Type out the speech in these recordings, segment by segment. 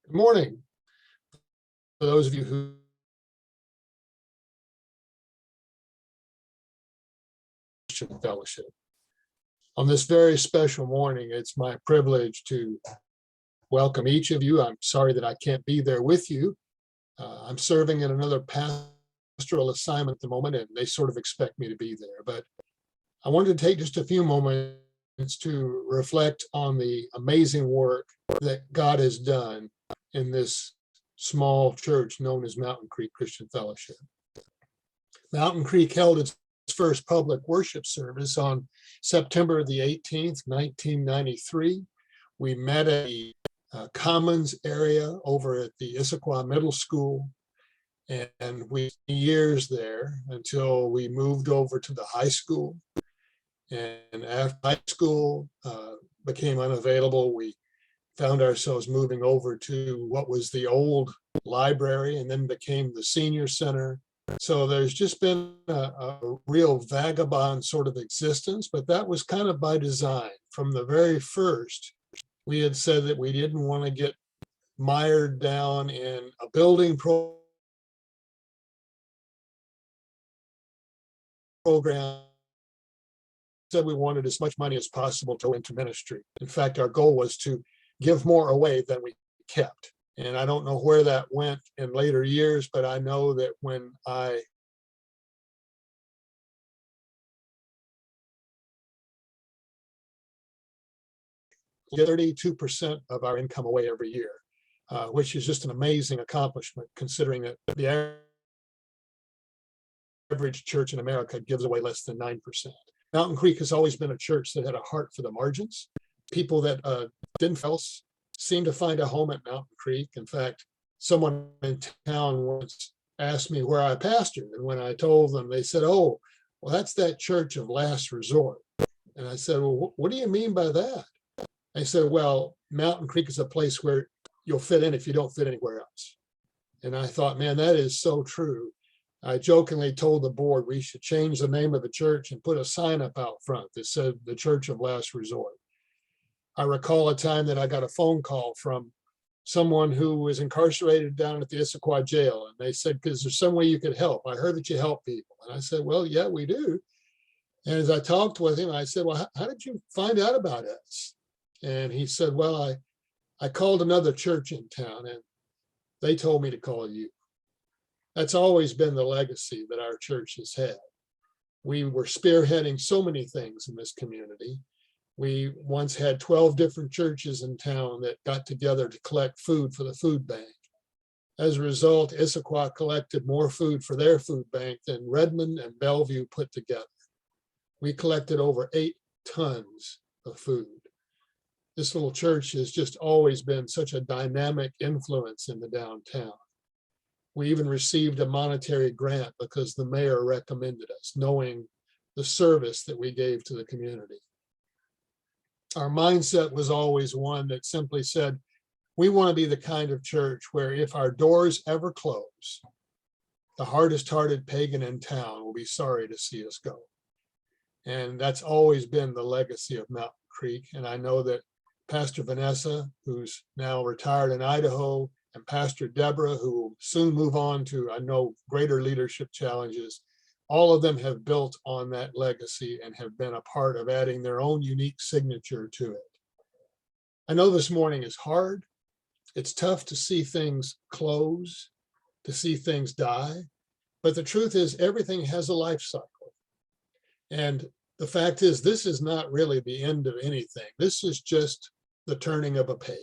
Good morning. For those of you who Christian Fellowship. On this very special morning, it's my privilege to welcome each of you. I'm sorry that I can't be there with you. I'm serving in another pastoral assignment at the moment, and they sort of expect me to be there. But I wanted to take just a few moments to reflect on the amazing work that God has done in this small church known as Mountain Creek Christian Fellowship. Mountain Creek held its first public worship service on September the 18th, 1993. We met at the Commons area over at the Issaquah Middle School, and we spent years there until we moved over to the high school. And after high school became unavailable, we found ourselves moving over to what was the old library and then became the senior center. So there's just been a real vagabond sort of existence, but that was kind of by design. From the very first, we had said that we didn't want to get mired down in a building program. Said we wanted as much money as possible to go into ministry. In fact, our goal was to give more away than we kept. And I don't know where that went in later years, but I know that when I get 32% of our income away every year, which is just an amazing accomplishment considering that the average church in America gives away less than 9%. Mountain Creek has always been a church that had a heart for the margins. People that didn't else seemed to find a home at Mountain Creek. In fact, someone in town once asked me where I pastored. And when I told them, they said, "Oh, well, that's that church of last resort." And I said, "Well, what do you mean by that?" They said, "Well, Mountain Creek is a place where you'll fit in if you don't fit anywhere else." And I thought, man, that is so true. I jokingly told the board we should change the name of the church and put a sign up out front that said the Church of Last Resort. I recall a time that I got a phone call from someone who was incarcerated down at the Issaquah jail. And they said, "Is there some way you could help? I heard that you help people." And I said, "Well, yeah, we do." And as I talked with him, I said, "Well, how did you find out about us?" And he said, "Well, I called another church in town and they told me to call you." That's always been the legacy that our church has had. We were spearheading so many things in this community. We once had 12 different churches in town that got together to collect food for the food bank. As a result, Issaquah collected more food for their food bank than Redmond and Bellevue put together. We collected over 8 tons of food. This little church has just always been such a dynamic influence in the downtown. We even received a monetary grant because the mayor recommended us, knowing the service that we gave to the community. Our mindset was always one that simply said, we want to be the kind of church where if our doors ever close, the hardest-hearted pagan in town will be sorry to see us go. And that's always been the legacy of Mountain Creek. And I know that Pastor Vanessa, who's now retired in Idaho, and Pastor Deborah, who will soon move on to, I know, greater leadership challenges, all of them have built on that legacy and have been a part of adding their own unique signature to it. I know this morning is hard. It's tough to see things close, to see things die, but the truth is everything has a life cycle. And the fact is, this is not really the end of anything. This is just the turning of a page.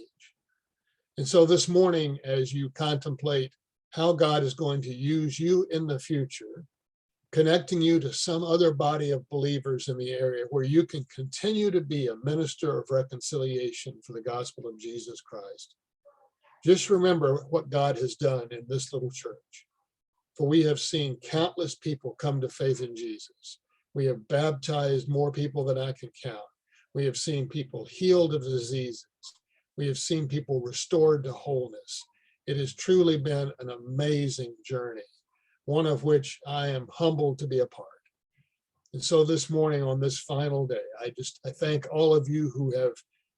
And so this morning, as you contemplate how God is going to use you in the future, connecting you to some other body of believers in the area where you can continue to be a minister of reconciliation for the gospel of Jesus Christ, just remember what God has done in this little church. For we have seen countless people come to faith in Jesus. We have baptized more people than I can count. We have seen people healed of diseases. We have seen people restored to wholeness. It has truly been an amazing journey, one of which I am humbled to be a part. And so this morning on this final day, I thank all of you who have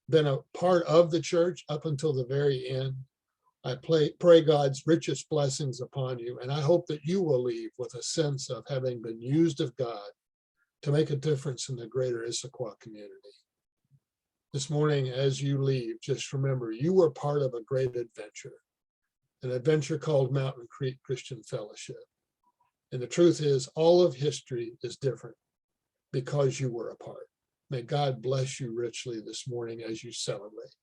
been a part of the church up until the very end. pray God's richest blessings upon you, and I hope that you will leave with a sense of having been used of God to make a difference in the greater Issaquah community. This morning, as you leave, just remember you were part of a great adventure, an adventure called Mountain Creek Christian Fellowship. And the truth is, all of history is different because you were a part. May God bless you richly this morning as you celebrate.